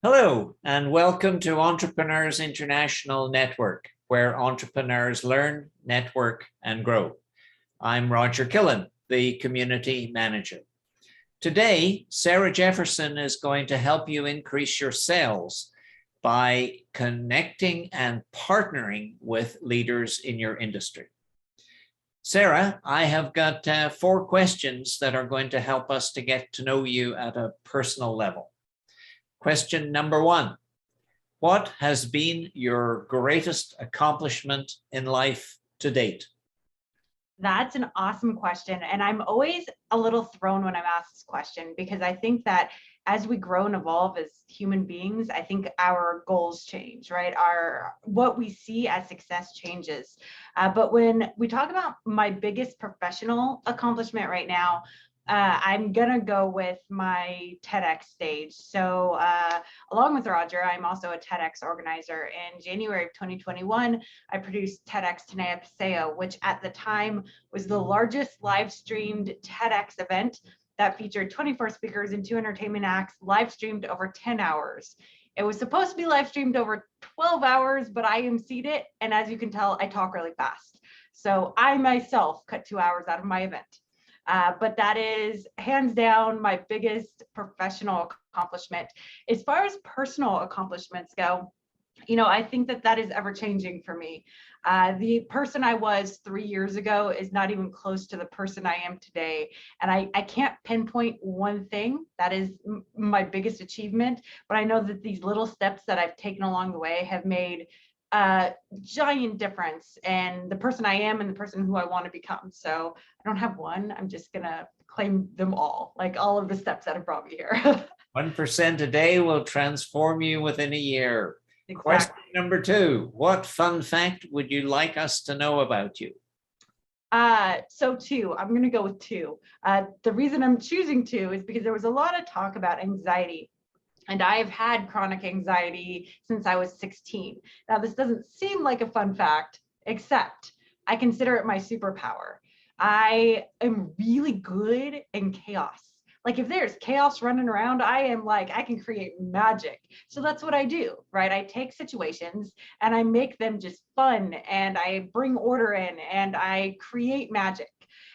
Hello, and welcome to Entrepreneurs International Network, where entrepreneurs learn, network, and grow. I'm Roger Killen, the Community Manager. Today, Sarah Jefferson is going to help you increase your sales by connecting and partnering with leaders in your industry. Sarah, I have got 4 questions that are going to help us to get to know you at a personal level. Question number 1, what has been your greatest accomplishment in life to date? That's an awesome question. And I'm always a little thrown when I'm asked this question, because I think that as we grow and evolve as human beings, I think our goals change, right? What we see as success changes. But when we talk about my biggest professional accomplishment right now, I'm gonna go with my TEDx stage. So along with Roger, I'm also a TEDx organizer. In January of 2021, I produced TEDxTenayaPaseo, which at the time was the largest live streamed TEDx event that featured 24 speakers and 2 entertainment acts, live streamed over 10 hours. It was supposed to be live streamed over 12 hours, but I emceed it. And as you can tell, I talk really fast. So I myself cut 2 hours out of my event. But that is hands down my biggest professional accomplishment. As far as personal accomplishments go, I think that is ever changing for me. The person I was 3 years ago is not even close to the person I am today. And I can't pinpoint one thing that is my biggest achievement, but I know that these little steps that I've taken along the way have made a giant difference in the person I am and the person who I want to become. So I don't have one. I'm just gonna claim them all, like all of the steps that have brought me here. 1% a day will transform you within a year. Exactly. Question number 2, what fun fact would you like us to know about you? So 2, I'm gonna go with 2. The reason I'm choosing 2 is because there was a lot of talk about anxiety. And I've had chronic anxiety since I was 16. Now, this doesn't seem like a fun fact, except I consider it my superpower. I am really good in chaos. Like if there's chaos running around, I can create magic. So that's what I do, right? I take situations and I make them just fun, and I bring order in and I create magic.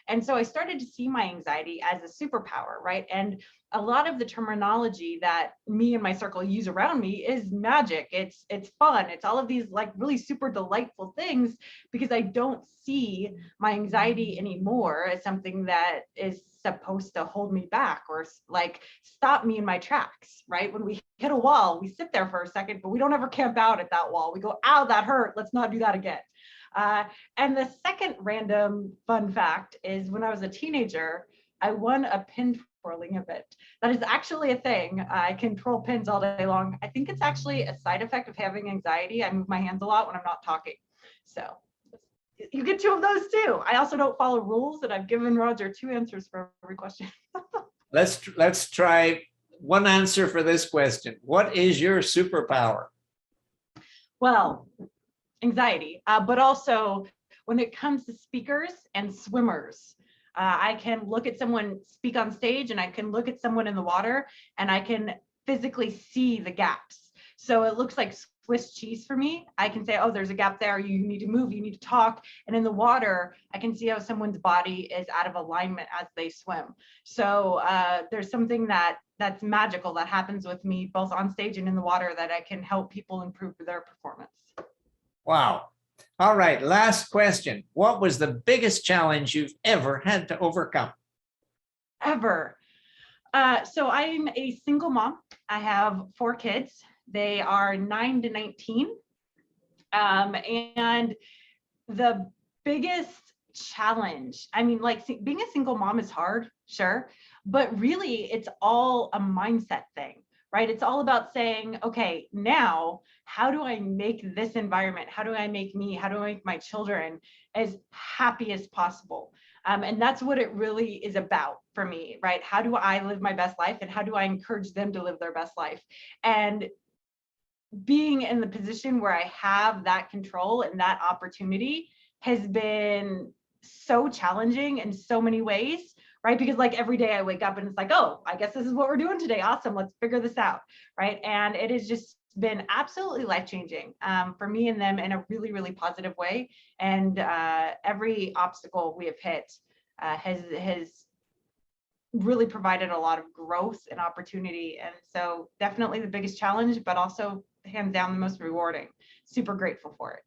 And so I started to see my anxiety as a superpower, right? And a lot of the terminology that me and my circle use around me is magic. It's fun. It's all of these like really super delightful things, because I don't see my anxiety anymore as something that is supposed to hold me back or like stop me in my tracks, right? When we hit a wall, we sit there for a second, but we don't ever camp out at that wall. We go, ow, that hurt. Let's not do that again. And the second random fun fact is when I was a teenager, I won a pin twirling event. That is actually a thing. I can twirl pins all day long. I think it's actually a side effect of having anxiety. I move my hands a lot when I'm not talking. So you get 2 of those too. I also don't follow rules, and I've given Roger 2 answers for every question. Let's try one answer for this question. What is your superpower? Well, anxiety, but also when it comes to speakers and swimmers, I can look at someone speak on stage, and I can look at someone in the water, and I can physically see the gaps. So it looks like Swiss cheese for me. I can say, oh, there's a gap there. You need to move, you need to talk. And in the water, I can see how someone's body is out of alignment as they swim. So there's something that's magical that happens with me both on stage and in the water that I can help people improve their performance. Wow. All right, last question. What was the biggest challenge you've ever had to overcome? Ever. So I'm a single mom. I have 4 kids. They are 9 to 19. And the biggest challenge, being a single mom is hard, sure, but really it's all a mindset thing, right? It's all about saying, okay, now how do I make this environment? How do I make me? How do I make my children as happy as possible? And that's what it really is about for me, right? How do I live my best life, and how do I encourage them to live their best life? And being in the position where I have that control and that opportunity has been so challenging in so many ways, right? Because like every day I wake up and it's like, oh, I guess this is what we're doing today. Awesome. Let's figure this out, right? And it has just been absolutely life-changing for me and them in a really, really positive way. And every obstacle we have hit has really provided a lot of growth and opportunity. And so definitely the biggest challenge, but also hands down the most rewarding. Super grateful for it.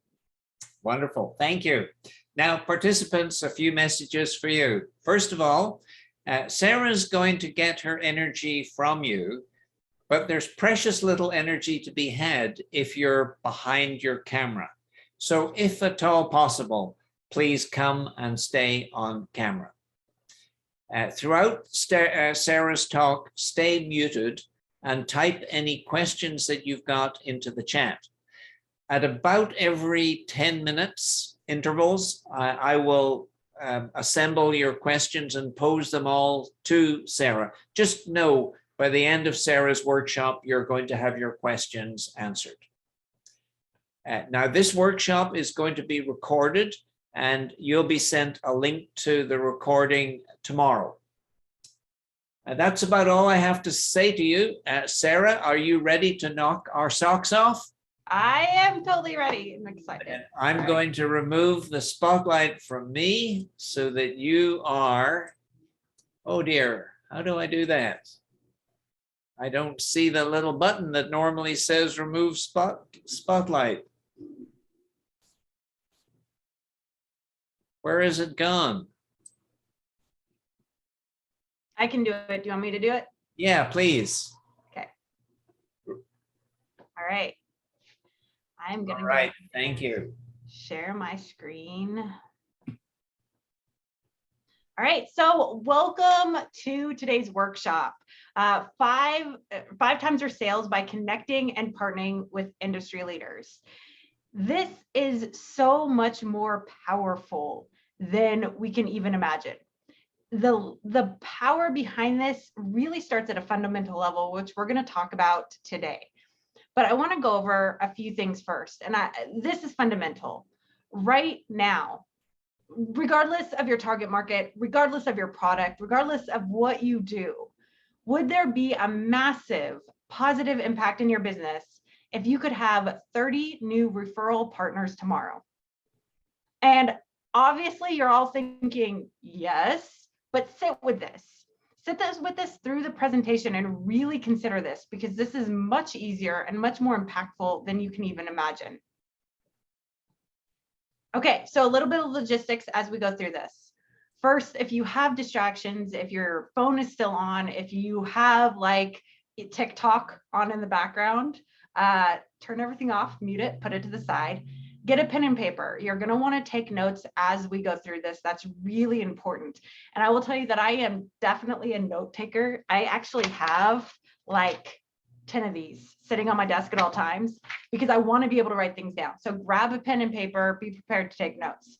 Wonderful. Thank you. Now, participants, a few messages for you. First of all, Sarah's going to get her energy from you, but there's precious little energy to be had if you're behind your camera. So if at all possible, please come and stay on camera. Throughout Sarah's talk, stay muted and type any questions that you've got into the chat. At about every 10 minutes intervals, I will assemble your questions and pose them all to Sarah. Just know by the end of Sarah's workshop, you're going to have your questions answered. Now, this workshop is going to be recorded and you'll be sent a link to the recording tomorrow. That's about all I have to say to you. Sarah, are you ready to knock our socks off? I am totally ready. I'm excited. And I'm going to remove the spotlight from me so that you are, oh dear, how do I do that? I don't see the little button that normally says remove spotlight. Where is it gone? I can do it. Do you want me to do it? Yeah, please. Okay. All right. I'm going to. All right. Thank you. Share my screen. All right, so welcome to today's workshop. Five times your sales by connecting and partnering with industry leaders. This is so much more powerful than we can even imagine. The power behind this really starts at a fundamental level, which we're going to talk about today. But I want to go over a few things first, and this is fundamental. Right now, regardless of your target market, regardless of your product, regardless of what you do, would there be a massive positive impact in your business if you could have 30 new referral partners tomorrow? And obviously you're all thinking, yes, but sit with this. Sit with this through the presentation and really consider this, because this is much easier and much more impactful than you can even imagine. Okay, so a little bit of logistics as we go through this. First, if you have distractions, if your phone is still on, if you have like TikTok on in the background, turn everything off, mute it, put it to the side, get a pen and paper. You're gonna wanna take notes as we go through this. That's really important. And I will tell you that I am definitely a note taker. I actually have like 10 of these sitting on my desk at all times because I want to be able to write things down. So grab a pen and paper, be prepared to take notes.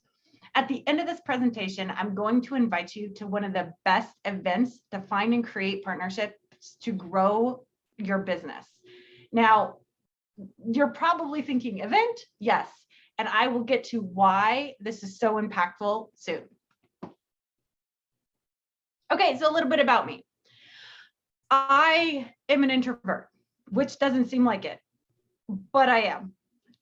At the end of this presentation, I'm going to invite you to one of the best events to find and create partnerships to grow your business. Now, you're probably thinking event? Yes. And I will get to why this is so impactful soon. Okay, so a little bit about me. I am an introvert, which doesn't seem like it, but I am.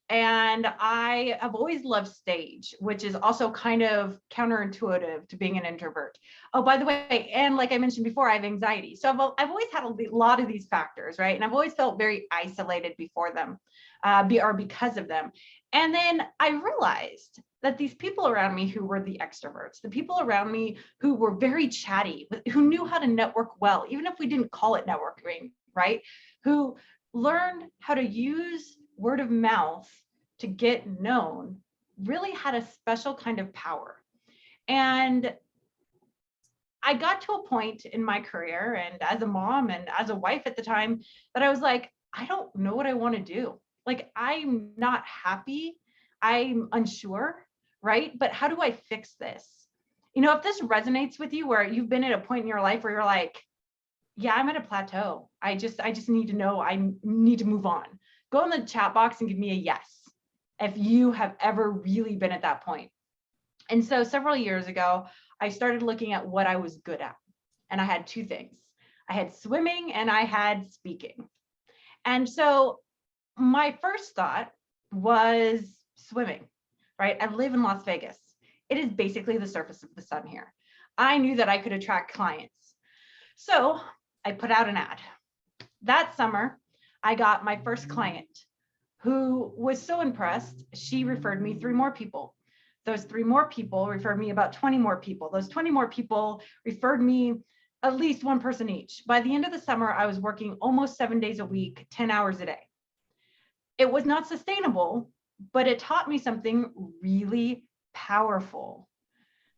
And I have always loved stage, which is also kind of counterintuitive to being an introvert. Oh, by the way, and like I mentioned before, I have anxiety. So I've always had a lot of these factors, right? And I've always felt very isolated before them, or because of them. And then I realized that these people around me who were the extroverts, the people around me who were very chatty, who knew how to network well, even if we didn't call it networking, right? Who learned how to use word of mouth to get known, really had a special kind of power. And I got to a point in my career and as a mom and as a wife at the time that I was like, I don't know what I want to do. Like, I'm not happy. I'm unsure, right? But how do I fix this? You know, if this resonates with you where you've been at a point in your life where you're like, yeah, I'm at a plateau. I just need to know, I need to move on. Go in the chat box and give me a yes if you have ever really been at that point. And so several years ago, I started looking at what I was good at. and I had two things. I had swimming and I had speaking. And so my first thought was swimming, right? I live in Las Vegas. It is basically the surface of the sun here. I knew that I could attract clients. So I put out an ad. That summer, I got my first client who was so impressed, she referred me 3 more people. Those 3 more people referred me about 20 more people. Those 20 more people referred me at least 1 person each. By the end of the summer, I was working almost 7 days a week, 10 hours a day. It was not sustainable, but it taught me something really powerful,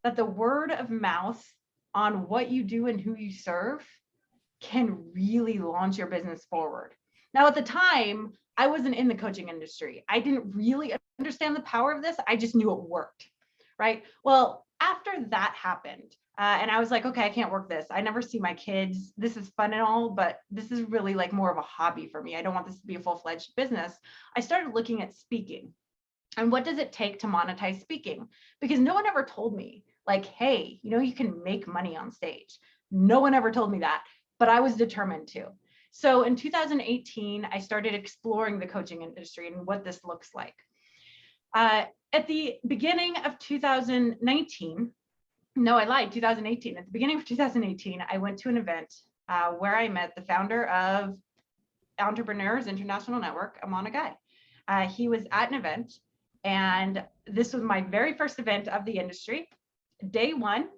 that the word of mouth on what you do and who you serve can really launch your business forward. Now, at the time, I wasn't in the coaching industry. I didn't really understand the power of this. I just knew it worked, right? Well, after that happened, and I was like, okay, I can't work this. I never see my kids. This is fun and all, but this is really like more of a hobby for me. I don't want this to be a full-fledged business. I started looking at speaking. And what does it take to monetize speaking? Because no one ever told me, like, hey, you can make money on stage. No one ever told me that, but I was determined to. So in 2018, I started exploring the coaching industry and what this looks like. At the beginning of 2019, no, I lied, 2018. At the beginning of 2018, I went to an event where I met the founder of Entrepreneurs International Network, Aman Agai. He was at an event, and this was my very first event of the industry. Day one,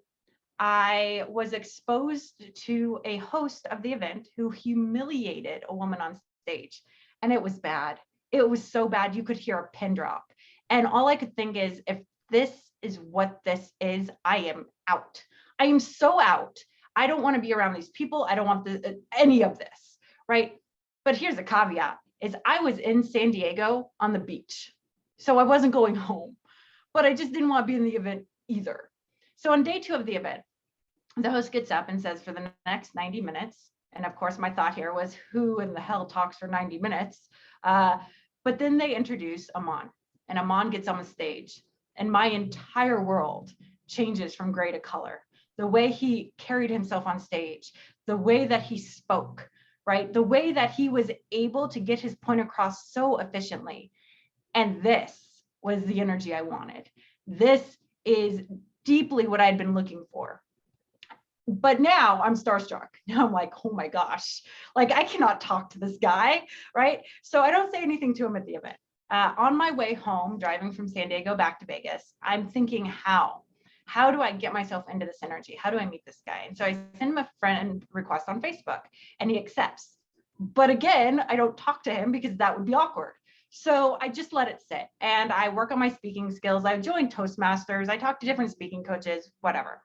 I was exposed to a host of the event who humiliated a woman on stage, and it was bad. It was so bad you could hear a pin drop. And all I could think is, if this is what this is, I am out. I am so out. I don't want to be around these people. I don't want any of this, right? But here's a caveat, is I was in San Diego on the beach. So I wasn't going home, but I just didn't want to be in the event either. So on day 2 of the event, the host gets up and says, for the next 90 minutes, and of course my thought here was, who in the hell talks for 90 minutes? But then they introduce Aman, and Aman gets on the stage, and my entire world changes from gray to color. The way he carried himself on stage, the way that he spoke, right? The way that he was able to get his point across so efficiently. And this was the energy I wanted. This is deeply what I'd been looking for. But now I'm starstruck. Now I'm like, oh my gosh, like I cannot talk to this guy, right? So I don't say anything to him at the event. On my way home, driving from San Diego back to Vegas, I'm thinking, how do I get myself into this energy? How do I meet this guy? And so I send him a friend request on Facebook, and he accepts. But again, I don't talk to him because that would be awkward. So I just let it sit, and I work on my speaking skills. I've joined Toastmasters. I talk to different speaking coaches, whatever.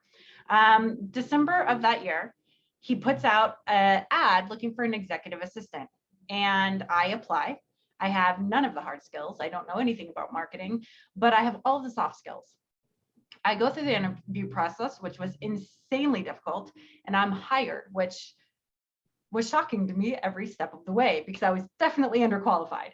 December of that year, he puts out an ad looking for an executive assistant, and I apply. I have none of the hard skills. I don't know anything about marketing, but I have all the soft skills. I go through the interview process, which was insanely difficult, and I'm hired, which was shocking to me every step of the way because I was definitely underqualified.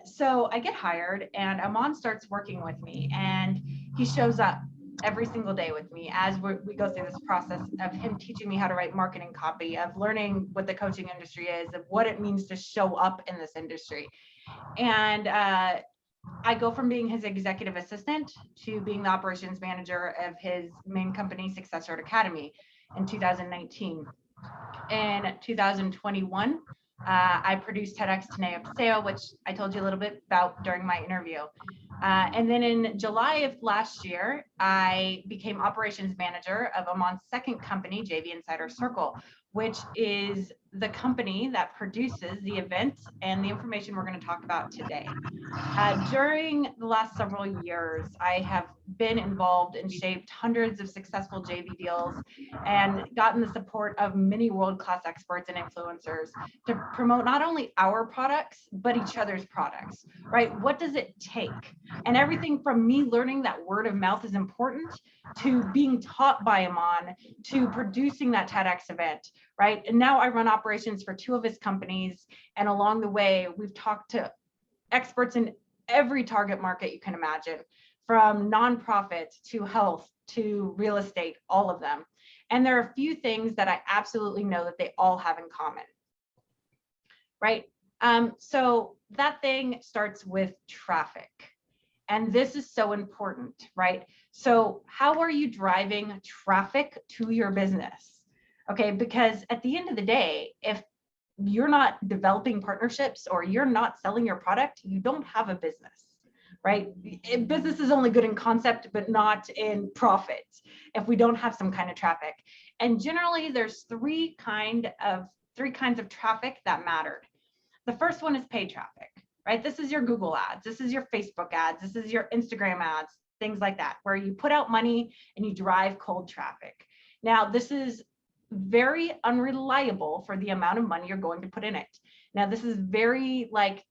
So I get hired, and Aman starts working with me, and he shows up every single day with me as we go through this process of him teaching me how to write marketing copy, of learning what the coaching industry is, of what it means to show up in this industry. And I go from being his executive assistant to being the operations manager of his main company, Success Road Academy, in 2019. In 2021, I produced TEDxTenayaPaseo, which I told you a little bit about during my interview. And then in July of last year, I became operations manager of Aman's second company, JV Insider Circle, which is the company that produces the event and the information we're going to talk about today. During the last several years, I have been involved and shaped hundreds of successful JV deals and gotten the support of many world-class experts and influencers to promote not only our products, but each other's products, right? What does it take? And everything from me learning that word of mouth is important to being taught by Aman to producing that TEDx event, right? And now I run operations for 2 of his companies. And along the way, we've talked to experts in every target market you can imagine, from nonprofits to health to real estate, all of them. And there are a few things that I absolutely know that they all have in common, right? So that thing starts with traffic. And this is so important, right? So how are you driving traffic to your business? Okay, because at the end of the day, if you're not developing partnerships or you're not selling your product, you don't have a business, right? Business is only good in concept, but not in profit if we don't have some kind of traffic. And generally there's three kinds of traffic that mattered. The first one is paid traffic, right? This is your Google ads, this is your Facebook ads, this is your Instagram ads, things like that, where you put out money and you drive cold traffic. Now, this is very unreliable for the amount of money you're going to put in it. Now, this is very like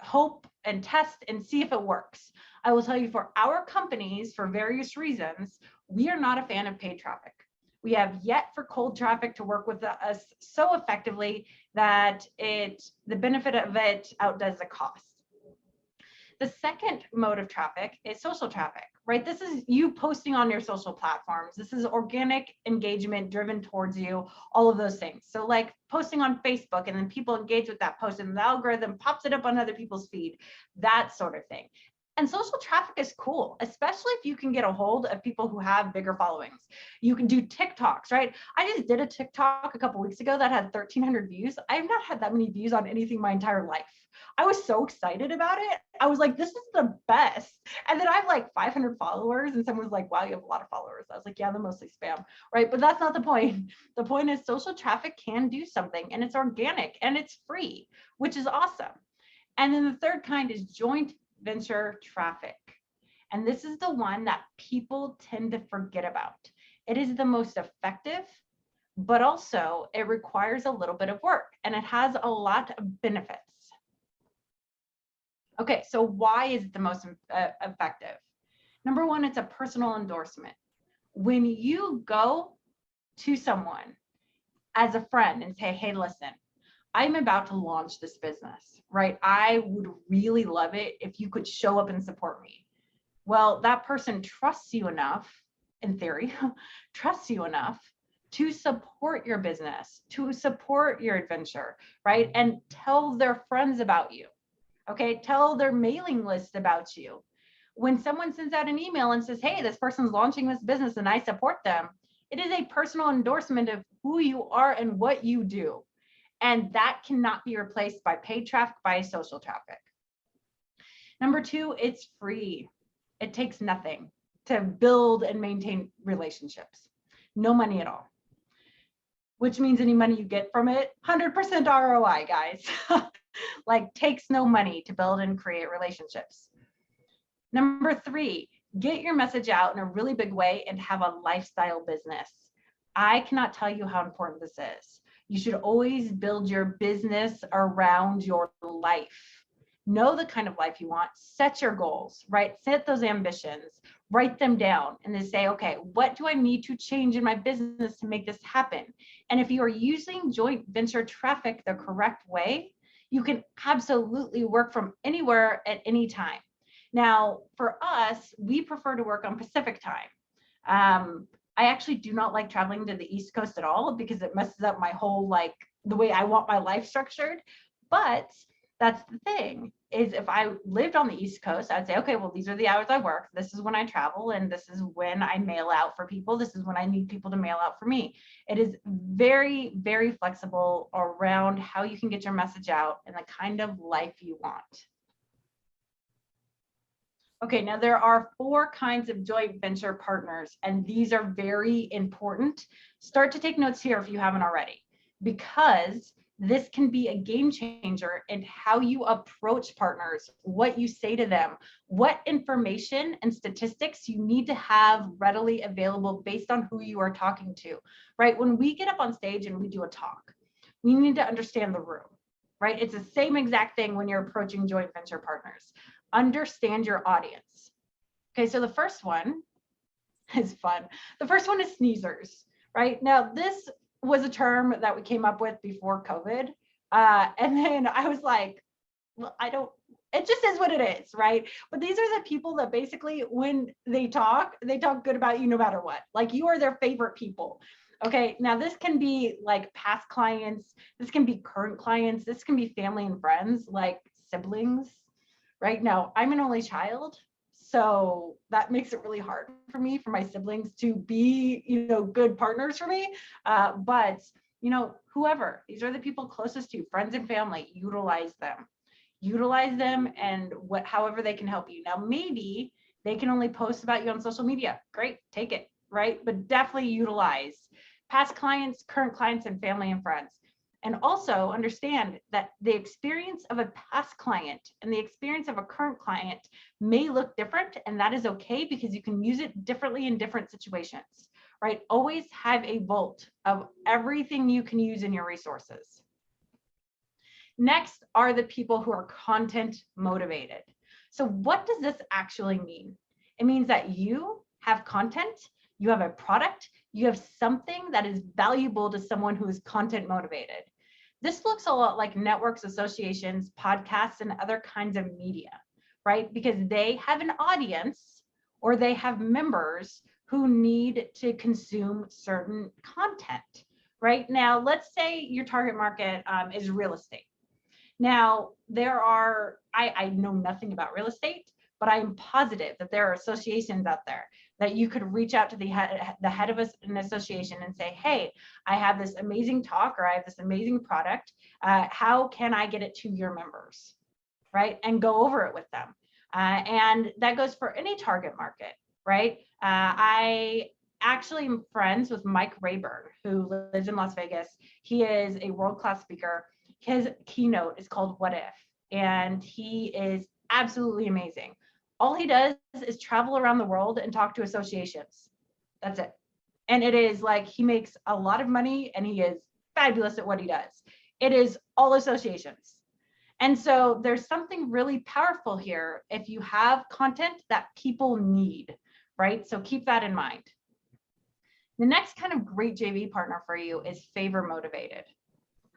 hope and test and see if it works. I will tell you, for our companies, for various reasons, we are not a fan of paid traffic. We have yet for cold traffic to work with us so effectively that the benefit of it outdoes the cost. The second mode of traffic is social traffic, right? This is you posting on your social platforms. This is organic engagement driven towards you, all of those things. So like posting on Facebook and then people engage with that post and the algorithm pops it up on other people's feed, that sort of thing. And social traffic is cool, especially if you can get a hold of people who have bigger followings. You can do TikToks, right? I just did a TikTok a couple weeks ago that had 1,300 views. I have not had that many views on anything my entire life. I was so excited about it. I was like, this is the best. And then I have like 500 followers and someone was like, wow, you have a lot of followers. I was like, yeah, they're mostly spam, right? But that's not the point. The point is social traffic can do something and it's organic and it's free, which is awesome. And then the third kind is joint venture traffic. And this is the one that people tend to forget about. It is the most effective, but also it requires a little bit of work and it has a lot of benefits. Okay, so why is it the most effective? Number one, it's a personal endorsement. When you go to someone as a friend and say, hey, listen, I'm about to launch this business, right? I would really love it if you could show up and support me. Well, that person trusts you enough, in theory, trusts you enough to support your business, to support your adventure, right? And tell their friends about you, okay? Tell their mailing list about you. When someone sends out an email and says, hey, this person's launching this business and I support them, it is a personal endorsement of who you are and what you do. And that cannot be replaced by paid traffic, by social traffic. Number two, it's free. It takes nothing to build and maintain relationships. No money at all. Which means any money you get from it, 100% ROI, guys. Like takes no money to build and create relationships. Number three, get your message out in a really big way and have a lifestyle business. I cannot tell you how important this is. You should always build your business around your life. Know the kind of life you want, set your goals, right? Set those ambitions, write them down, and then say, okay, what do I need to change in my business to make this happen? And if you are using joint venture traffic the correct way, you can absolutely work from anywhere at any time. Now, for us, we prefer to work on Pacific time. I actually do not like traveling to the East Coast at all because it messes up my whole, like the way I want my life structured. But that's the thing, is if I lived on the East Coast, I'd say, okay, well, these are the hours I work. This is when I travel and this is when I mail out for people. This is when I need people to mail out for me. It is very, very flexible around how you can get your message out and the kind of life you want. Okay, now there are 4 kinds of joint venture partners, and these are very important. Start to take notes here if you haven't already, because this can be a game changer in how you approach partners, what you say to them, what information and statistics you need to have readily available based on who you are talking to, right? When we get up on stage and we do a talk, we need to understand the room, right? It's the same exact thing when you're approaching joint venture partners. Understand your audience. Okay, so the first one is fun. The first one is sneezers, right? Now, this was a term that we came up with before COVID. And then I was like, well, It just is what it is, right? But these are the people that basically, when they talk good about you no matter what. Like, you are their favorite people. Okay, now this can be like past clients, this can be current clients, this can be family and friends, like siblings. Right now, I'm an only child, so that makes it really hard for me, for my siblings to be, good partners for me. But whoever, these are the people closest to you, friends and family, utilize them and however they can help you. Now, maybe they can only post about you on social media. Great, take it, right? But definitely utilize past clients, current clients, and family and friends. And also understand that the experience of a past client and the experience of a current client may look different, and that is okay, because you can use it differently in different situations, right? Always have a vault of everything you can use in your resources. Next are the people who are content motivated. So what does this actually mean? It means that you have content, you have a product, you have something that is valuable to someone who is content motivated. This looks a lot like networks, associations, podcasts, and other kinds of media, right? Because they have an audience or they have members who need to consume certain content, right? Now, let's say your target market is real estate. Now, I know nothing about real estate, but I'm positive that there are associations out there that you could reach out to the head of an association and say, hey, I have this amazing talk, or I have this amazing product. How can I get it to your members, right? And go over it with them. And that goes for any target market, right? I actually am friends with Mike Rayburn, who lives in Las Vegas. He is a world-class speaker. His keynote is called What If? And he is absolutely amazing. All he does is travel around the world and talk to associations. That's it. And it is like, he makes a lot of money and he is fabulous at what he does. It is all associations. And so there's something really powerful here if you have content that people need, right? So keep that in mind. The next kind of great JV partner for you is favor motivated.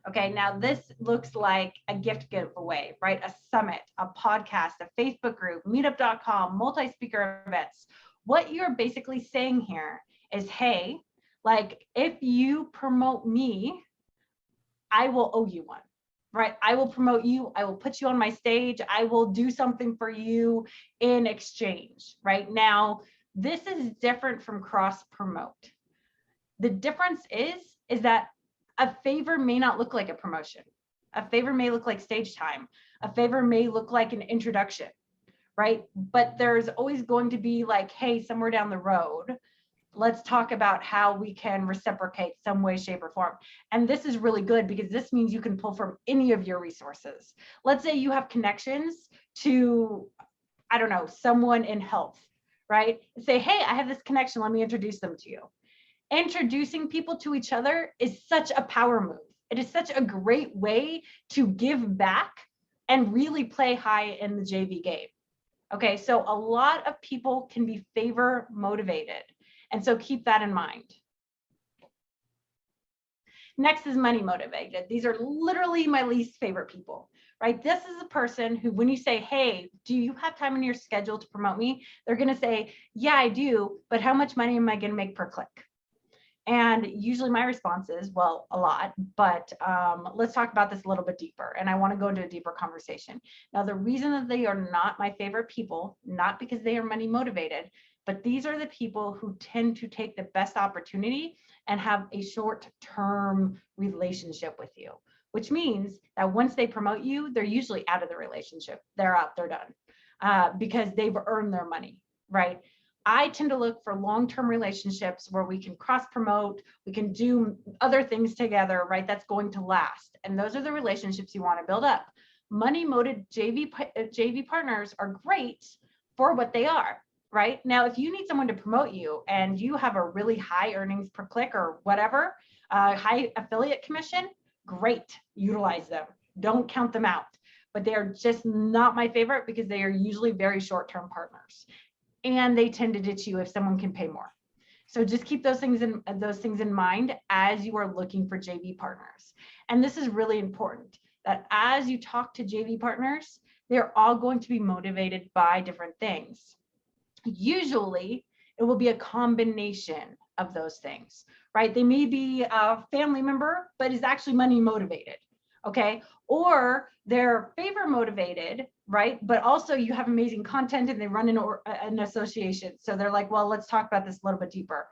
Okay, now this looks like a gift giveaway, right? A summit, a podcast, a Facebook group, meetup.com, multi-speaker events. What you're basically saying here is, hey, like, if you promote me, I will owe you one, right? I will promote you. I will put you on my stage. I will do something for you in exchange, right? Now, this is different from cross promote. The difference is that a favor may not look like a promotion. A favor may look like stage time. A favor may look like an introduction, right? But there's always going to be like, hey, somewhere down the road, let's talk about how we can reciprocate some way, shape, or form. And this is really good because this means you can pull from any of your resources. Let's say you have connections to, I don't know, someone in health, right? Say, hey, I have this connection. Let me introduce them to you. Introducing people to each other is such a power move. It is such a great way to give back and really play high in the JV game. Okay, so a lot of people can be favor motivated. And so keep that in mind. Next is money motivated. These are literally my least favorite people, right? This is a person who, when you say, hey, do you have time in your schedule to promote me? They're going to say, yeah, I do, but how much money am I going to make per click? And usually my response is, well, a lot, but let's talk about this a little bit deeper. And I want to go into a deeper conversation. Now, the reason that they are not my favorite people, not because they are money motivated, but these are the people who tend to take the best opportunity and have a short-term relationship with you, which means that once they promote you, they're usually out of the relationship. They're out, they're done, because they've earned their money, right? I tend to look for long-term relationships where we can cross-promote, we can do other things together, right? That's going to last. And those are the relationships you want to build up. Money-motivated JV partners are great for what they are, right? Now, if you need someone to promote you and you have a really high earnings per click or whatever, high affiliate commission, great, utilize them. Don't count them out. But they are just not my favorite because they are usually very short-term partners. And they tend to ditch you if someone can pay more. So just keep those things in mind as you are looking for JV partners. And this is really important, that as you talk to JV partners, They're all going to be motivated by different things. Usually, it will be a combination of those things, right? They may be a family member, but is actually money motivated, okay? Or they're favor motivated, right? But also you have amazing content and they run an association. So they're like, well, let's talk about this a little bit deeper.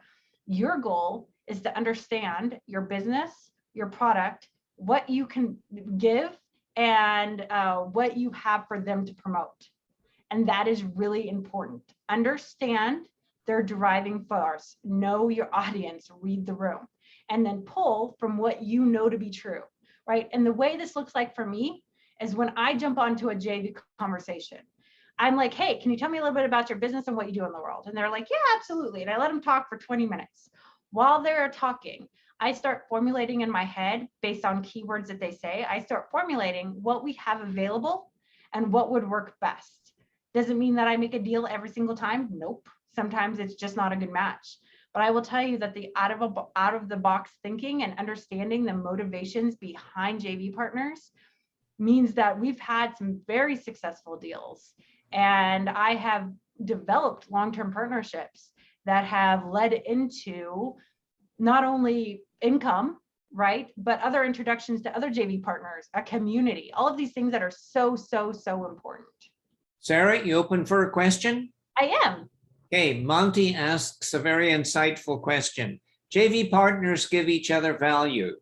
Your goal is to understand your business, your product, what you can give, and what you have for them to promote. And that is really important. Understand their driving force, know your audience, read the room, and then pull from what you know to be true, right? And the way this looks like for me is when I jump onto a JV conversation, I'm like, hey, can you tell me a little bit about your business and what you do in the world? And they're like, yeah, absolutely. And I let them talk for 20 minutes. While they're talking, I start formulating in my head based on keywords that they say, I start formulating what we have available and what would work best. Does it mean that I make a deal every single time? Nope. Sometimes it's just not a good match. But I will tell you that the out of the box thinking and understanding the motivations behind JV partners means that we've had some very successful deals. And I have developed long-term partnerships that have led into not only income, right, but other introductions to other JV partners, a community, all of these things that are so, so, so important. Sarah, you open for a question? I am. Okay, Monty asks a very insightful question. JV partners give each other value.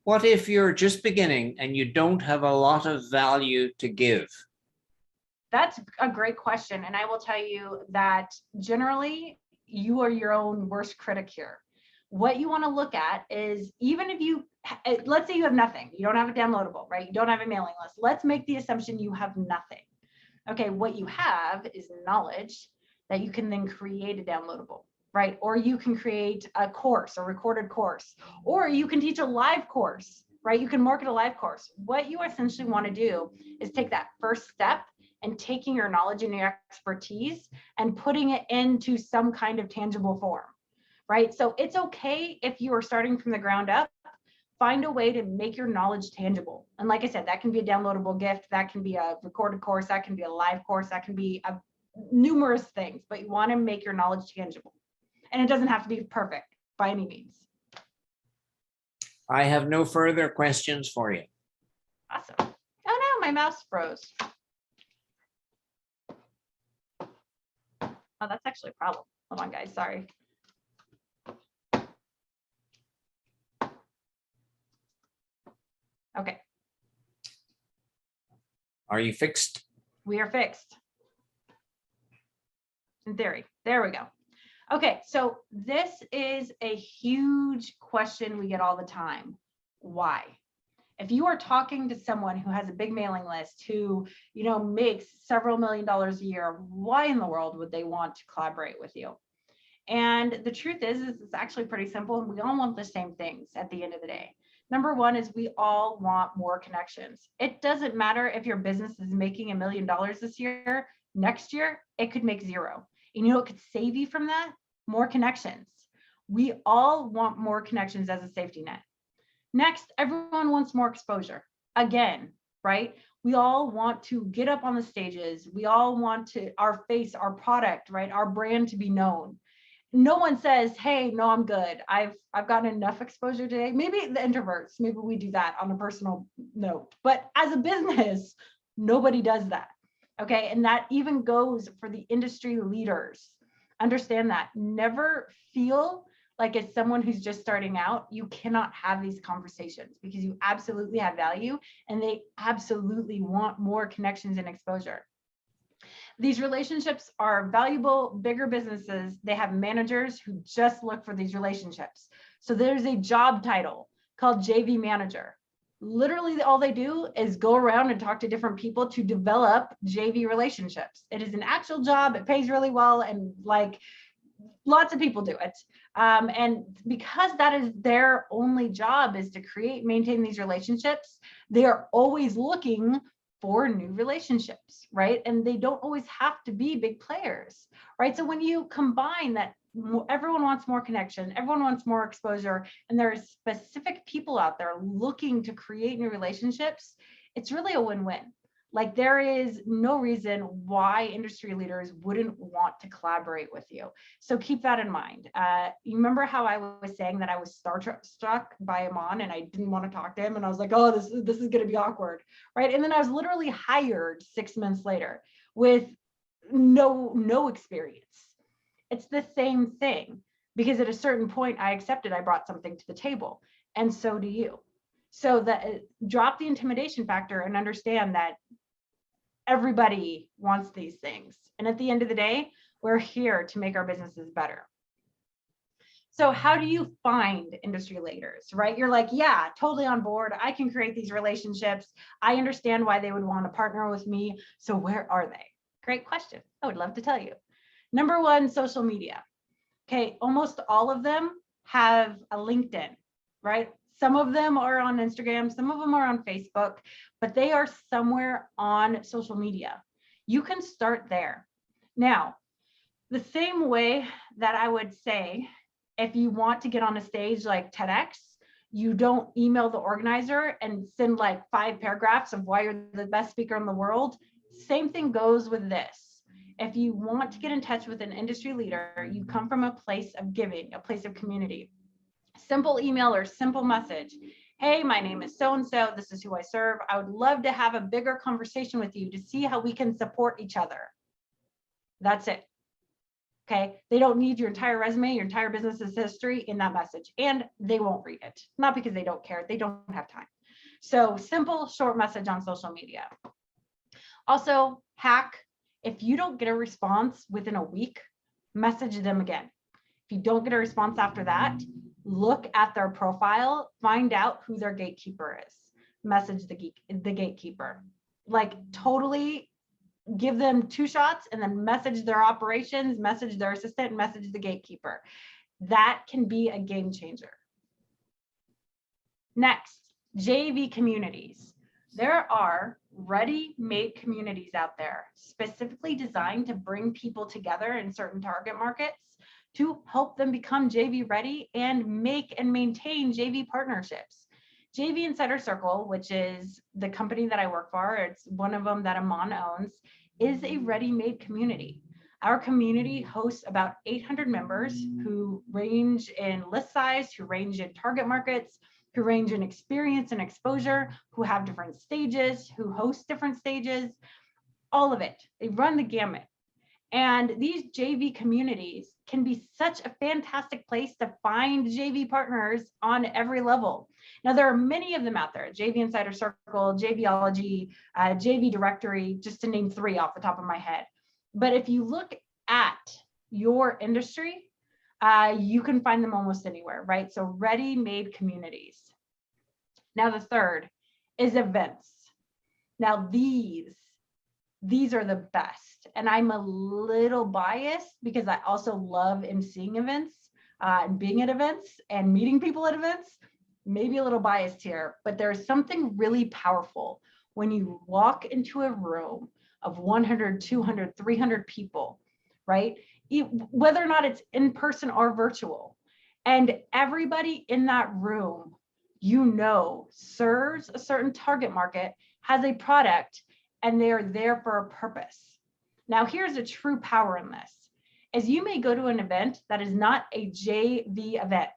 What if you're just beginning and you don't have a lot of value to give? That's a great question. And I will tell you that generally you are your own worst critic here. What you want to look at is, even if you, let's say you have nothing, you don't have a downloadable, right? You don't have a mailing list. Let's make the assumption you have nothing. Okay, what you have is knowledge that you can then create a downloadable, right? Or you can create a course, a recorded course, or you can teach a live course, right? You can market a live course. What you essentially want to do is take that first step and taking your knowledge and your expertise and putting it into some kind of tangible form, right? So it's okay if you are starting from the ground up. Find a way to make your knowledge tangible. And like I said, that can be a downloadable gift, that can be a recorded course, that can be a live course, that can be numerous things, but you want to make your knowledge tangible. And it doesn't have to be perfect by any means. I have no further questions for you. Awesome. Oh no, my mouse froze. Oh, that's actually a problem. Hold on, guys, sorry. Okay. Are you fixed? We are fixed. In theory. There we go. Okay, so this is a huge question we get all the time. Why? If you are talking to someone who has a big mailing list, who, makes several $1,000,000 a year, why in the world would they want to collaborate with you? And the truth is it's actually pretty simple. We all want the same things at the end of the day. Number one is we all want more connections. It doesn't matter if your business is making $1 million this year, next year, it could make zero. And what could save you from that? More connections. We all want more connections as a safety net. Next, everyone wants more exposure. Again, right? We all want to get up on the stages. We all want our face, our product, right? Our brand to be known. No one says, hey, no, I'm good. I've gotten enough exposure today. Maybe the introverts, maybe we do that on a personal note. But as a business, nobody does that. Okay. And that even goes for the industry leaders. Understand that. Never feel like, as someone who's just starting out, you cannot have these conversations, because you absolutely have value and they absolutely want more connections and exposure. These relationships are valuable. Bigger businesses, they have managers who just look for these relationships. So there's a job title called JV manager. Literally all they do is go around and talk to different people to develop JV relationships. It is an actual job. It pays really well. And like lots of people do it. And because that is their only job, is to create, maintain these relationships, they are always looking for new relationships, right? And they don't always have to be big players, right? So when you combine that, everyone wants more connection, everyone wants more exposure, and there are specific people out there looking to create new relationships, it's really a win-win. Like there is no reason why industry leaders wouldn't want to collaborate with you. So keep that in mind. You remember how I was saying that I was struck by Aman and I didn't want to talk to him, and I was like, oh, this is going to be awkward, right? And then I was literally hired 6 months later with no experience. It's the same thing, because at a certain point I accepted I brought something to the table, and so do you. So that drop the intimidation factor and understand that everybody wants these things. And at the end of the day, we're here to make our businesses better. So how do you find industry leaders, right? You're like, yeah, totally on board. I can create these relationships. I understand why they would want to partner with me. So where are they? Great question. I would love to tell you. Number one, social media. Okay, almost all of them have a LinkedIn, right? Some of them are on Instagram, some of them are on Facebook, but they are somewhere on social media. You can start there. Now, the same way that I would say, if you want to get on a stage like TEDx, you don't email the organizer and send like 5 paragraphs of why you're the best speaker in the world. Same thing goes with this. If you want to get in touch with an industry leader, you come from a place of giving, a place of community. Simple email or simple message. Hey, my name is so-and-so. This is who I serve. I would love to have a bigger conversation with you to see how we can support each other. That's it. Okay. They don't need your entire resume, your entire business's history in that message, and they won't read it. Not because they don't care. They don't have time. So simple, short message on social media. Also, hack. If you don't get a response within a week, message them again. If you don't get a response after that, look at their profile, find out who their gatekeeper is. Message the gatekeeper. Like totally give them 2 shots and then message their operations, message their assistant, message the gatekeeper. That can be a game changer. Next, JV communities. There are ready-made communities out there specifically designed to bring people together in certain target markets to help them become JV ready and make and maintain JV partnerships. JV Insider Circle, which is the company that I work for, it's one of them that Aman owns, is a ready-made community. Our community hosts about 800 members who range in list size, who range in target markets, who range in experience and exposure, who have different stages, who host different stages, all of it. They run the gamut. And these JV communities can be such a fantastic place to find JV partners on every level. Now, there are many of them out there: JV Insider Circle, JVology, JV Directory, just to name 3 off the top of my head. But if you look at your industry, you can find them almost anywhere, right? So ready-made communities. Now, the third is events. Now, these are the best. And I'm a little biased because I also love emceeing events and being at events and meeting people at events. Maybe a little biased here, but there's something really powerful when you walk into a room of 100, 200, 300 people, right? Whether or not it's in person or virtual. And everybody in that room, serves a certain target market, has a product, and they are there for a purpose. Now, here's a true power in this, is you may go to an event that is not a JV event,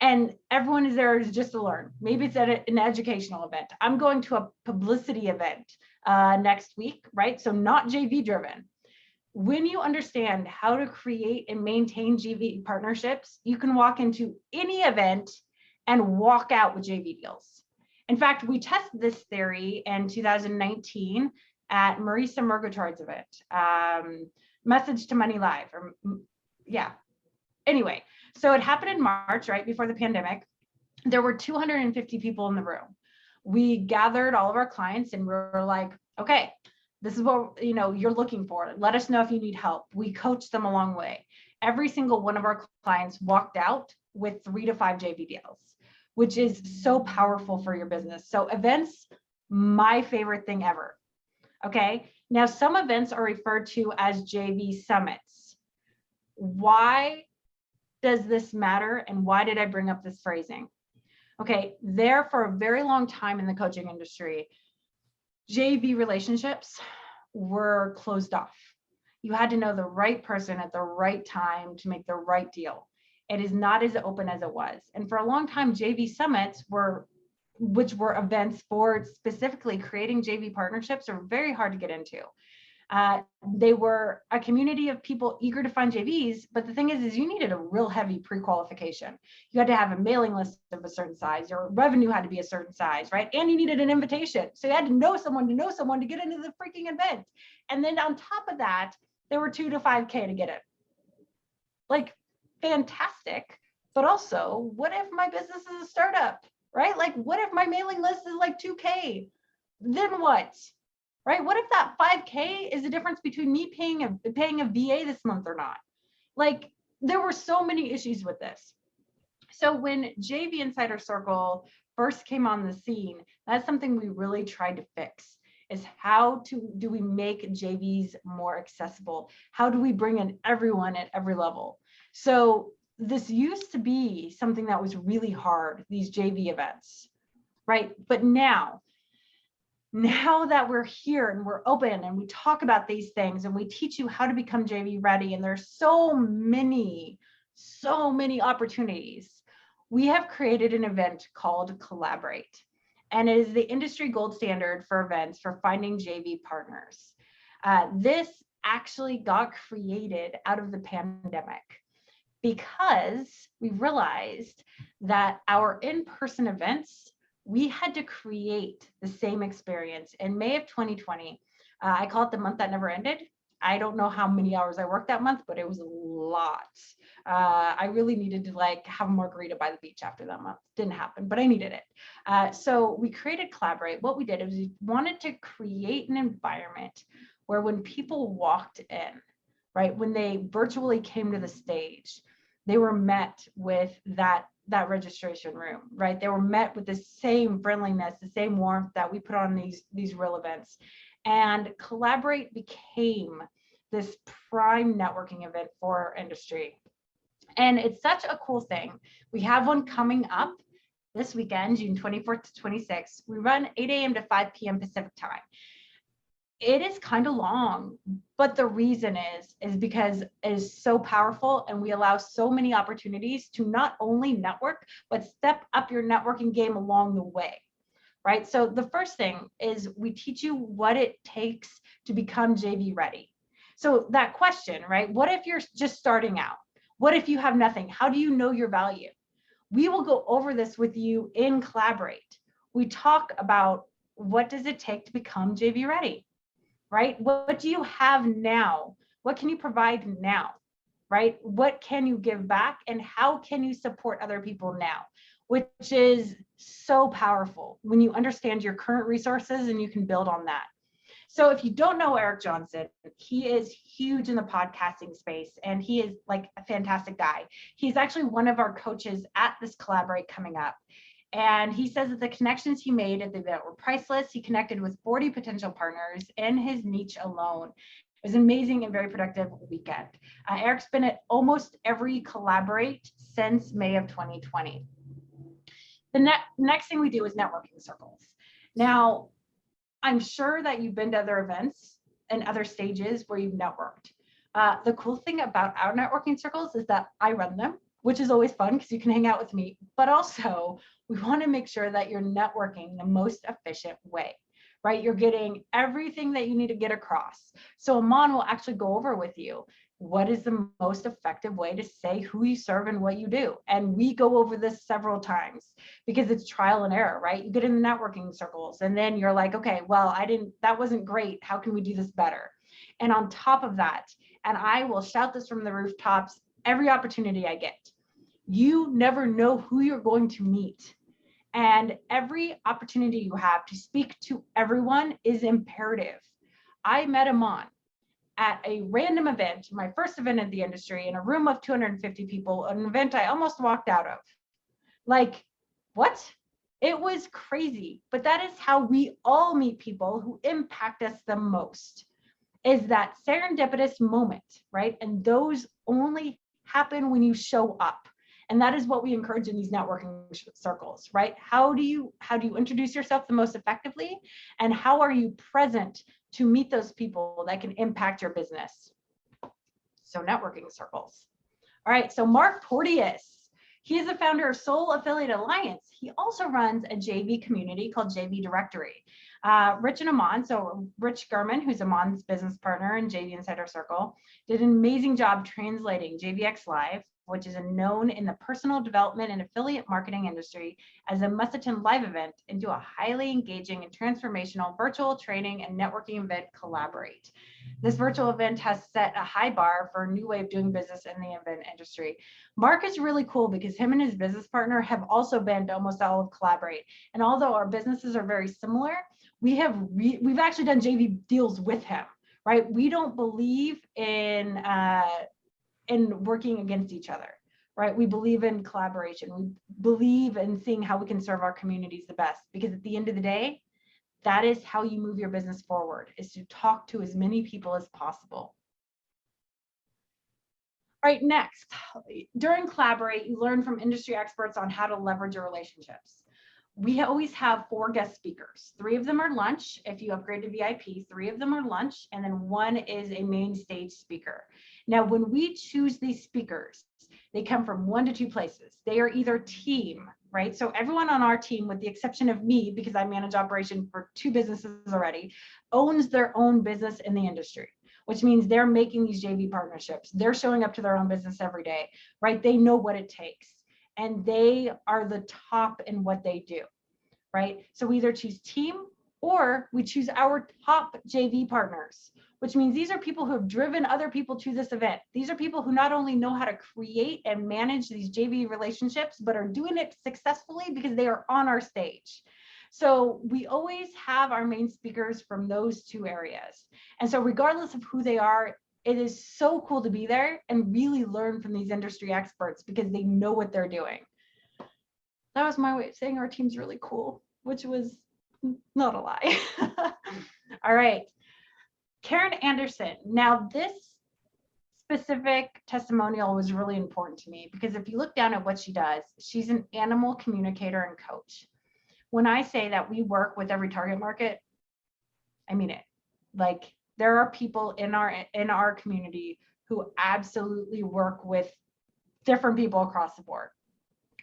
and everyone is there just to learn. Maybe it's at an educational event. I'm going to a publicity event next week, right? So not JV driven. When you understand how to create and maintain JV partnerships, you can walk into any event and walk out with JV deals. In fact, we tested this theory in 2019 at Marisa Murgatroyd's event, Message to Money Live. Anyway, so it happened in March, right before the pandemic. There were 250 people in the room. We gathered all of our clients and we were like, okay, this is what you're looking for. Let us know if you need help. We coached them along the way. Every single one of our clients walked out with 3 to 5 JV deals, which is so powerful for your business. So events, my favorite thing ever. Okay. Now, some events are referred to as JV summits. Why does this matter? And why did I bring up this phrasing? Okay. There for a very long time in the coaching industry, JV relationships were closed off. You had to know the right person at the right time to make the right deal. It is not as open as it was. And for a long time, JV summits which were events for specifically creating JV partnerships, are very hard to get into. They were a community of people eager to find JVs, but the thing is you needed a real heavy pre-qualification. You had to have a mailing list of a certain size, your revenue had to be a certain size, right? And you needed an invitation. So you had to know someone to get into the freaking event. And then on top of that, there were 2 to 5K to get it. Like, fantastic. But also, what if my business is a startup, right? Like, what if my mailing list is like 2K? Then what? Right? What if that 5K is the difference between me paying a VA this month or not? Like, there were so many issues with this. So when JV Insider Circle first came on the scene, that's something we really tried to fix, is how do we make JVs more accessible? How do we bring in everyone at every level? So this used to be something that was really hard, these JV events, right? But now that we're here and we're open and we talk about these things and we teach you how to become JV ready, and there's so many opportunities, we have created an event called Collaborate. And it is the industry gold standard for events for finding JV partners. This actually got created out of the pandemic because we realized that our in-person events, we had to create the same experience. In May of 2020, I call it the month that never ended. I don't know how many hours I worked that month, but it was a lot. I really needed to have a margarita by the beach after that month. Didn't happen, but I needed it. So we created Collaborate. What we did is we wanted to create an environment where when people walked in, right, when they virtually came to the stage, they were met with that registration room, right? They were met with the same friendliness, the same warmth that we put on these real events. And Collaborate became this prime networking event for our industry. And it's such a cool thing. We have one coming up this weekend, June 24th to 26th. We run 8 a.m. to 5 p.m. Pacific time. It is kind of long, but the reason is because it is so powerful, and we allow so many opportunities to not only network, but step up your networking game along the way, right? So the first thing is we teach you what it takes to become JV ready. So that question, right? What if you're just starting out? What if you have nothing? How do you know your value? We will go over this with you in Collaborate. We talk about what does it take to become JV ready? Right? What do you have now? What can you provide now? Right? What can you give back? And how can you support other people now? Which is so powerful when you understand your current resources and you can build on that. So if you don't know Eric Johnson, he is huge in the podcasting space, and he is like a fantastic guy. He's actually one of our coaches at this Collaborate coming up. And he says that the connections he made at the event were priceless. He connected with 40 potential partners in his niche alone. It was an amazing and very productive weekend. Eric's been at almost every Collaborate since May of 2020. The next thing we do is networking circles. Now, I'm sure that you've been to other events and other stages where you've networked. The cool thing about our networking circles is that I run them, which is always fun because you can hang out with me, but also we want to make sure that you're networking the most efficient way, right? You're getting everything that you need to get across. So Aman will actually go over with you what is the most effective way to say who you serve and what you do. And we go over this several times because it's trial and error, right? You get in the networking circles and then you're like, okay, well, that wasn't great. How can we do this better? And on top of that, and I will shout this from the rooftops every opportunity I get, you never know who you're going to meet. And every opportunity you have to speak to everyone is imperative. I met Aman at a random event, my first event in the industry, in a room of 250 people, an event I almost walked out of. Like, what? It was crazy. But that is how we all meet people who impact us the most, is that serendipitous moment, right? And those only happen when you show up. And that is what we encourage in these networking circles, right? How do you introduce yourself the most effectively? And how are you present to meet those people that can impact your business? So networking circles. All right, so Mark Porteous, he is the founder of Soul Affiliate Alliance. He also runs a JV community called JV Directory. Rich and Aman, so Rich Gurman, who's Aman's business partner in JV Insider Circle, did an amazing job translating JVX Live, which is known in the personal development and affiliate marketing industry as a must-attend live event, into a highly engaging and transformational virtual training and networking event, Collaborate. This virtual event has set a high bar for a new way of doing business in the event industry. Mark is really cool because him and his business partner have also been to almost all of Collaborate. And although our businesses are very similar, we've actually done JV deals with him, right? We don't believe in working against each other, right? We believe in collaboration. We believe in seeing how we can serve our communities the best, because at the end of the day, that is how you move your business forward, is to talk to as many people as possible. All right, next, during Collaborate, you learn from industry experts on how to leverage your relationships. We always have 4 guest speakers. 3 of them are lunch. If you upgrade to VIP, 3 of them are lunch, and then 1 is a main stage speaker. Now, when we choose these speakers, they come from 1 to 2 places. They are either team, right? So everyone on our team, with the exception of me, because I manage operation for 2 businesses already, owns their own business in the industry, which means they're making these JV partnerships. They're showing up to their own business every day, right? They know what it takes, and they are the top in what they do, right? So we either choose team or we choose our top JV partners, which means these are people who have driven other people to this event. These are people who not only know how to create and manage these JV relationships, but are doing it successfully because they are on our stage. So we always have our main speakers from those 2 areas. And so regardless of who they are, it is so cool to be there and really learn from these industry experts because they know what they're doing. That was my way of saying our team's really cool, which was not a lie. All right. Karen Anderson. Now, this specific testimonial was really important to me because if you look down at what she does, she's an animal communicator and coach. When I say that we work with every target market, I mean it. Like, there are people in our community who absolutely work with different people across the board.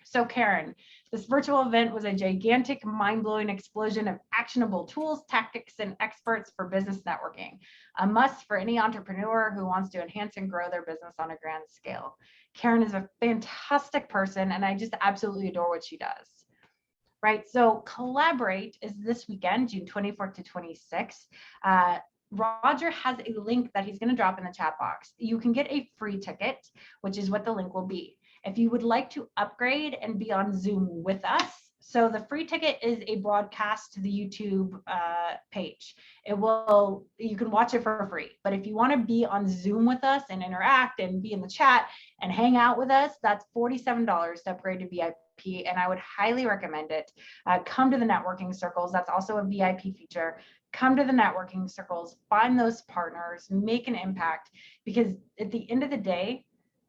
So Karen, this virtual event was a gigantic, mind-blowing explosion of actionable tools, tactics, and experts for business networking. A must for any entrepreneur who wants to enhance and grow their business on a grand scale. Karen is a fantastic person, and I just absolutely adore what she does. Right, so Collaborate is this weekend, June 24th to 26th. Roger has a link that he's going to drop in the chat box. You can get a free ticket, which is what the link will be. If you would like to upgrade and be on Zoom with us, so the free ticket is a broadcast to the YouTube page. You can watch it for free. But if you want to be on Zoom with us and interact and be in the chat and hang out with us, that's $47 to upgrade to VIP. And I would highly recommend it. Come to the networking circles. That's also a VIP feature. Come to the networking circles, find those partners, make an impact, because at the end of the day,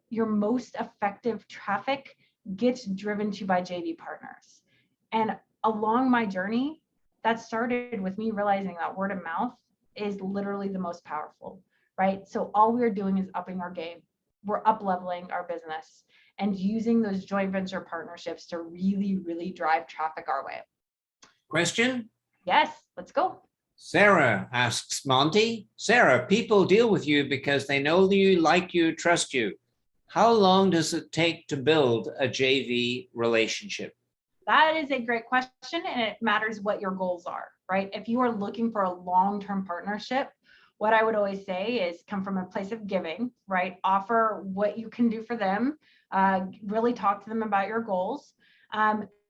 your most effective traffic gets driven to by JV partners. And along my journey, that started with me realizing that word of mouth is literally the most powerful, right? So all we're doing is upping our game. We're up-leveling our business and using those joint venture partnerships to really, really drive traffic our way. Question? Yes, let's go. Sarah asks Monty. Sarah, people deal with you because they know you, like you, trust you. How long does it take to build a JV relationship? That is a great question, and it matters what your goals are, right? If you are looking for a long-term partnership, what I would always say is come from a place of giving, right? Offer what you can do for them, really talk to them about your goals.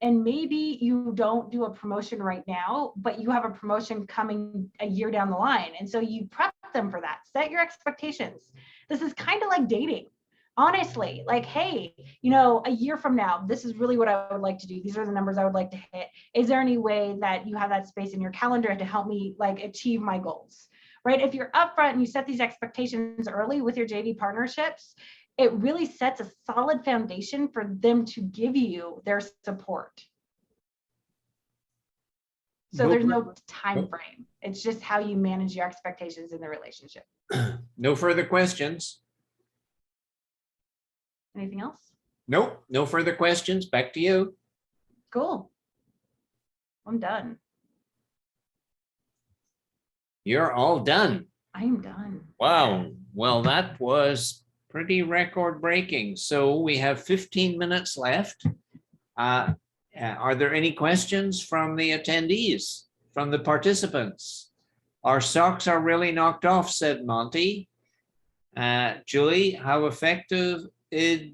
And maybe you don't do a promotion right now, but you have a promotion coming a year down the line. And so you prep them for that, set your expectations. This is kind of like dating. Honestly, like, hey, a year from now, this is really what I would like to do. These are the numbers I would like to hit. Is there any way that you have that space in your calendar to help me achieve my goals, right? If you're upfront and you set these expectations early with your JV partnerships, it really sets a solid foundation for them to give you their support. So there's no time frame. It's just how you manage your expectations in the relationship. No further questions? Anything else? Nope, no further questions. Back to you. Cool. I'm done. You're all done. I am done. Wow. Well, that was pretty record breaking. So we have 15 minutes left. Are there any questions from the attendees, from the participants? Our socks are really knocked off, said Monty. Julie, how effective is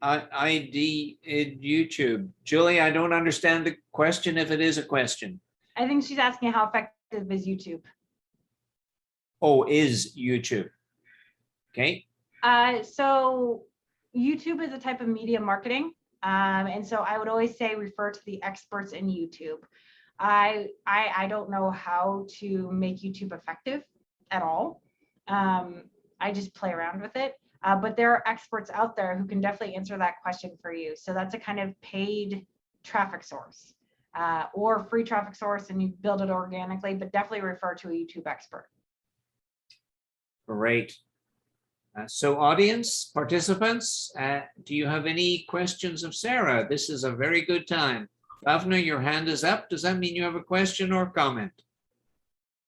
YouTube? Julie, I don't understand the question if it is a question. I think she's asking how effective is YouTube. Oh, is YouTube. Okay. So YouTube is a type of media marketing. And so I would always say refer to the experts in YouTube. I don't know how to make YouTube effective at all. I just play around with it. But there are experts out there who can definitely answer that question for you. So that's a kind of paid traffic source or free traffic source, and you build it organically, but definitely refer to a YouTube expert. Great. So audience, participants, do you have any questions of Sarah? This is a very good time. Bhavna, your hand is up. Does that mean you have a question or comment?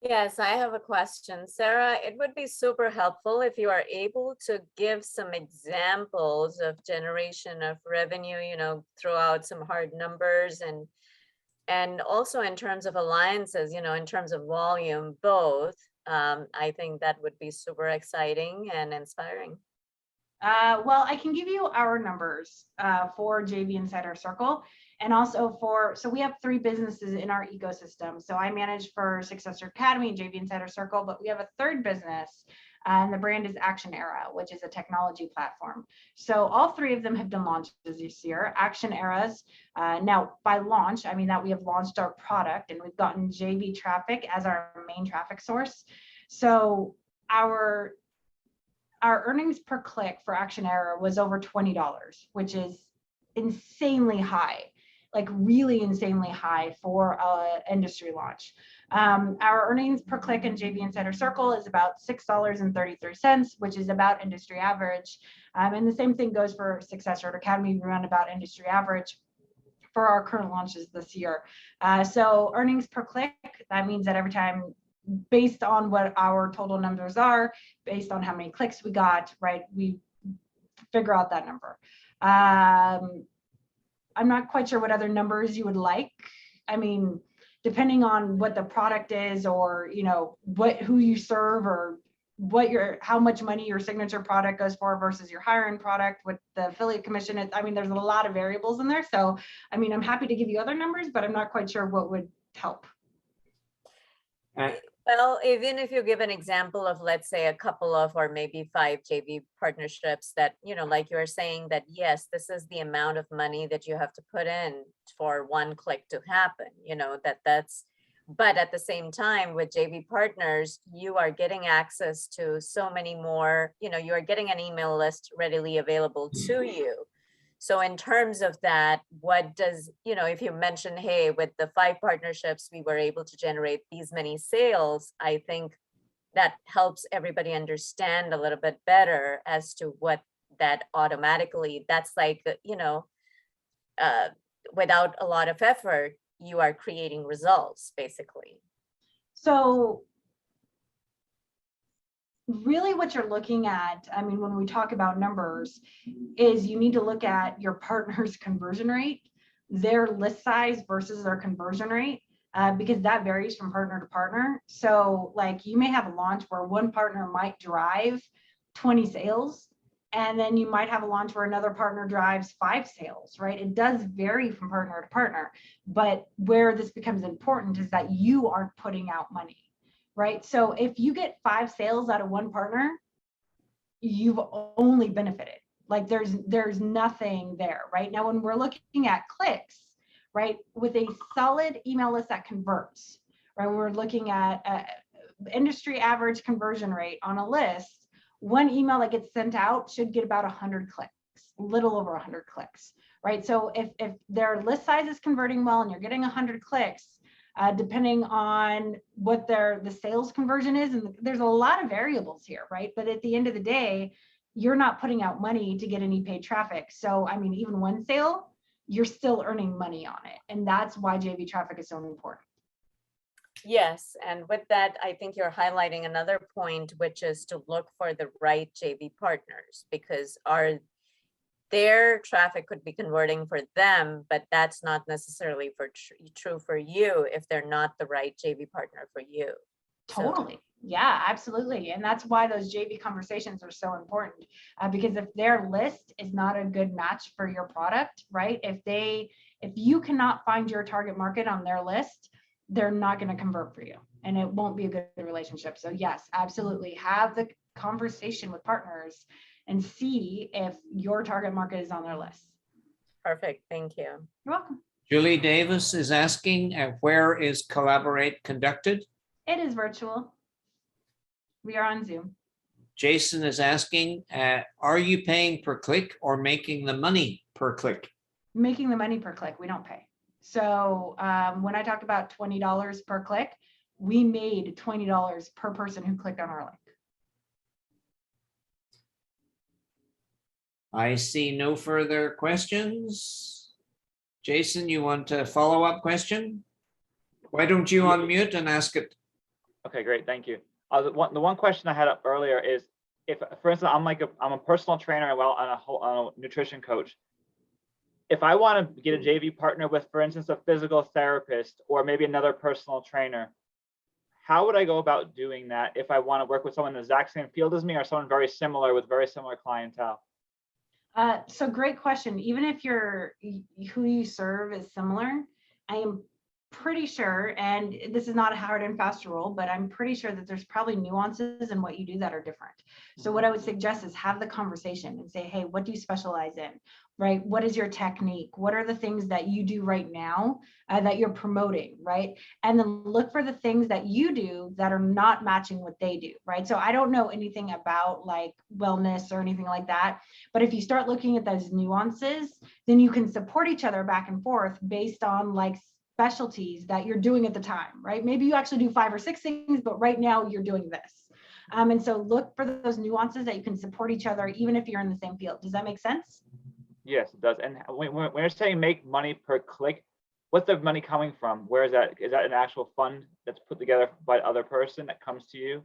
Yes, I have a question. Sarah, it would be super helpful if you are able to give some examples of generation of revenue, throw out some hard numbers and also in terms of alliances, in terms of volume, both. I think that would be super exciting and inspiring. Well, I can give you our numbers for JV Insider Circle, and also so we have 3 businesses in our ecosystem. So I manage for Successor Academy and JV Insider Circle, but we have a 3rd business, and the brand is Action Era, which is a technology platform. So all 3 of them have been launched this year. Action Era's, now by launch, I mean that we have launched our product and we've gotten JV traffic as our main traffic source. So our earnings per click for Action Era was over $20, which is insanely high, like really insanely high for an industry launch. Our earnings per click in JV Insider Circle is about $6.33, which is about industry average. And the same thing goes for Successor Academy. We run about industry average for our current launches this year. So earnings per click, that means that every time, based on what our total numbers are, based on how many clicks we got, right, we figure out that number. I'm not quite sure what other numbers you would like. I mean, depending on what the product is, or who you serve, or how much money your signature product goes for versus your higher end product, what the affiliate commission is. I mean, there's a lot of variables in there. So, I mean, I'm happy to give you other numbers, but I'm not quite sure what would help. Well, even if you give an example of, let's say, a couple of or maybe 5 JV partnerships that, like you're saying that, yes, this is the amount of money that you have to put in for one click to happen, but at the same time with JV partners, you are getting access to so many more, you are getting an email list readily available to you. So in terms of that, what does, if you mention, hey, with the 5 partnerships, we were able to generate these many sales, I think that helps everybody understand a little bit better as to what that automatically, that's like, without a lot of effort, you are creating results, basically. So really what you're looking at, I mean, when we talk about numbers, is you need to look at your partner's conversion rate, their list size versus their conversion rate, because that varies from partner to partner. So like you may have a launch where one partner might drive 20 sales, and then you might have a launch where another partner drives 5 sales, right? It does vary from partner to partner, but where this becomes important is that you aren't putting out money. Right. So if you get 5 sales out of one partner, you've only benefited. Like there's nothing there. Right now, when we're looking at clicks, right, with a solid email list that converts, right, we're looking at industry average conversion rate on a list one email that gets sent out should get about 100 clicks, a little over 100 clicks, right? So if their list size is converting well and you're getting 100 clicks, depending on what the sales conversion is, and there's a lot of variables here, right? But at the end of the day, you're not putting out money to get any paid traffic. So, I mean, even one sale, you're still earning money on it. And that's why JV traffic is so important. Yes, and with that, I think you're highlighting another point, which is to look for the right JV partners, because their traffic could be converting for them, but that's not necessarily true for you if they're not the right JV partner for you. Totally. Yeah, absolutely. And that's why those JV conversations are so important, because if their list is not a good match for your product, right? If you cannot find your target market on their list, they're not going to convert for you, and it won't be a good relationship. So yes, absolutely. Have the conversation with partners and see if your target market is on their list. Perfect. Thank you. You're welcome. Julie Davis is asking, where is Collaborate conducted? It is virtual. We are on Zoom. Jason is asking, are you paying per click or making the money per click? Making the money per click, we don't pay. So when I talk about $20 per click, we made $20 per person who clicked on our link. I see no further questions. Jason, you want a follow-up question? Why don't you unmute and ask it? Okay, great, thank you. The one question I had up earlier is, if, for instance, I'm a personal trainer and a nutrition coach. If I want to get a JV partner with, for instance, a physical therapist or maybe another personal trainer, how would I go about doing that if I want to work with someone in the exact same field as me or someone very similar with very similar clientele? So great question. Even if who you serve is similar, I am pretty sure, and this is not a hard and fast rule, but I'm pretty sure that there's probably nuances in what you do that are different. So what I would suggest is have the conversation and say, hey, what do you specialize in, right? What is your technique? What are the things that you do right now that you're promoting, right? And then look for the things that you do that are not matching what they do, right? So I don't know anything about like wellness or anything like that, but if you start looking at those nuances, then you can support each other back and forth based on like specialties that you're doing at the time, right? Maybe you actually do 5 or 6 things, but right now you're doing this. And so look for those nuances that you can support each other, even if you're in the same field. Does that make sense? Yes, it does. And when you're saying make money per click, what's the money coming from? Where is that? Is that an actual fund that's put together by the other person that comes to you?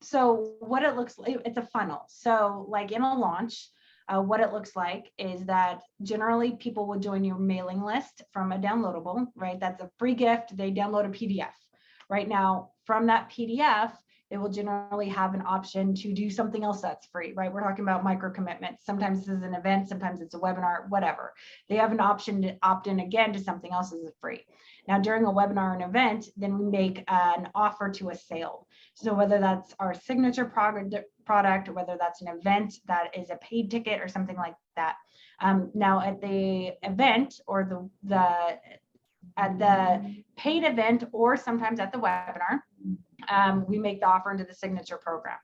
So what it looks like, it's a funnel. So like in a launch, what it looks like is that generally people will join your mailing list from a downloadable, right? That's a free gift. They download a PDF. Right now, from that PDF, they will generally have an option to do something else that's free, right? We're talking about micro commitments. Sometimes this is an event, sometimes it's a webinar, whatever. They have an option to opt in again to something else as free. Now, during a webinar or an event, then we make an offer to a sale. So whether that's our signature product, or whether that's an event that is a paid ticket or something like that. Now at the event or at the paid event, or sometimes at the webinar, we make the offer into the signature program,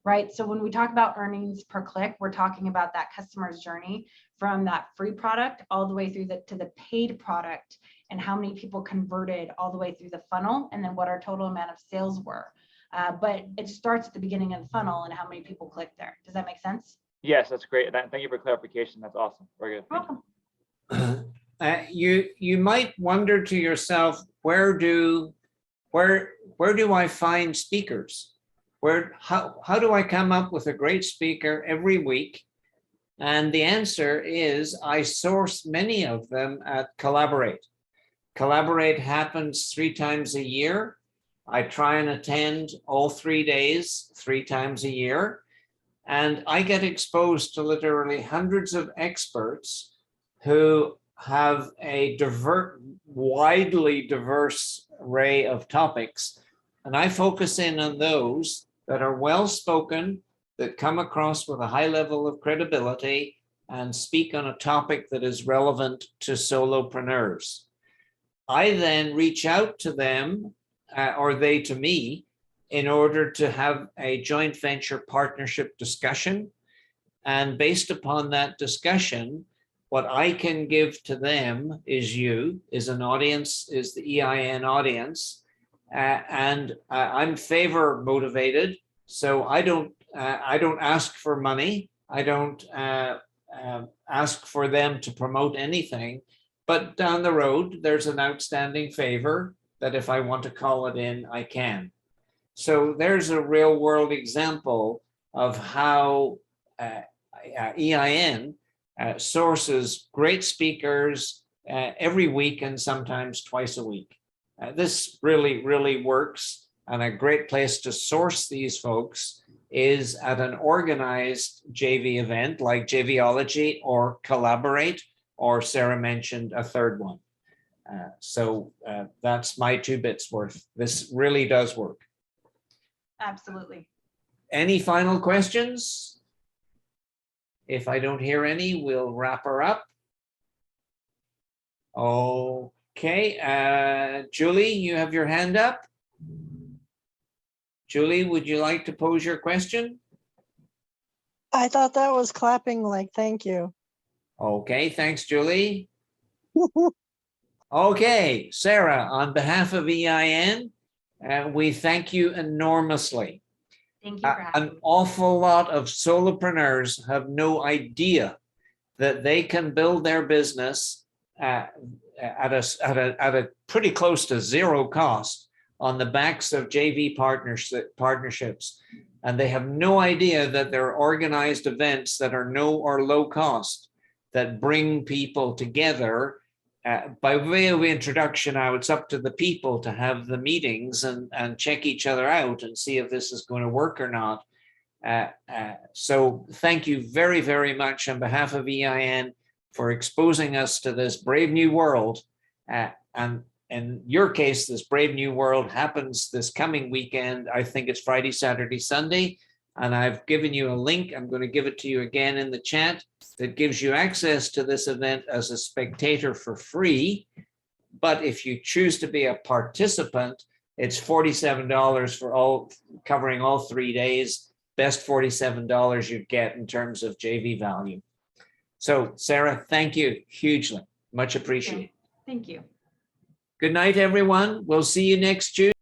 right? So when we talk about earnings per click, we're talking about that customer's journey from that free product all the way through to the paid product, and how many people converted all the way through the funnel, and then what our total amount of sales were. But it starts at the beginning of the funnel and how many people click there. Does that make sense? Yes, that's great. Thank you for clarification. That's awesome. Very good. Welcome. You might wonder to yourself, where do I find speakers? How do I come up with a great speaker every week? And the answer is I source many of them at Collaborate. Collaborate happens 3 times a year. I try and attend all 3 days, 3 times a year. And I get exposed to literally hundreds of experts who have a widely diverse array of topics. And I focus in on those that are well-spoken, that come across with a high level of credibility and speak on a topic that is relevant to solopreneurs. I then reach out to them, or they to me, in order to have a joint venture partnership discussion. And based upon that discussion, what I can give to them is an audience, is the EIN audience. And I'm favor motivated. So I don't ask for money. I don't ask for them to promote anything, but down the road, there's an outstanding favor that if I want to call it in, I can. So there's a real world example of how EIN sources great speakers every week and sometimes twice a week. This really works, and a great place to source these folks is at an organized JV event like JVology or Collaborate, or Sarah mentioned a third one. So that's my 2 bits worth. This really does work. Absolutely. Any final questions? If I don't hear any, we'll wrap her up. Okay, Julie, you have your hand up. Julie, would you like to pose your question? I thought that was clapping like thank you. Okay, thanks, Julie. Okay, Sarah, on behalf of EIN, we thank you enormously. Thank you for having An me. awful lot of solopreneurs have no idea that they can build their business at a pretty close to zero cost on the backs of JV partnerships. And they have no idea that there are organized events that are no or low cost that bring people together. By way of introduction, now it's up to the people to have the meetings and check each other out and see if this is going to work or not. So thank you very much on behalf of EIN for exposing us to this brave new world. And in your case, this brave new world happens this coming weekend. I think it's Friday, Saturday, Sunday. And I've given you a link. I'm going to give it to you again in the chat that gives you access to this event as a spectator for free. But if you choose to be a participant, it's $47 for all, covering all 3 days. Best $47 you get in terms of JV value. So Sarah, thank you hugely. Much appreciated. Thank you. Good night, everyone. We'll see you next Tuesday.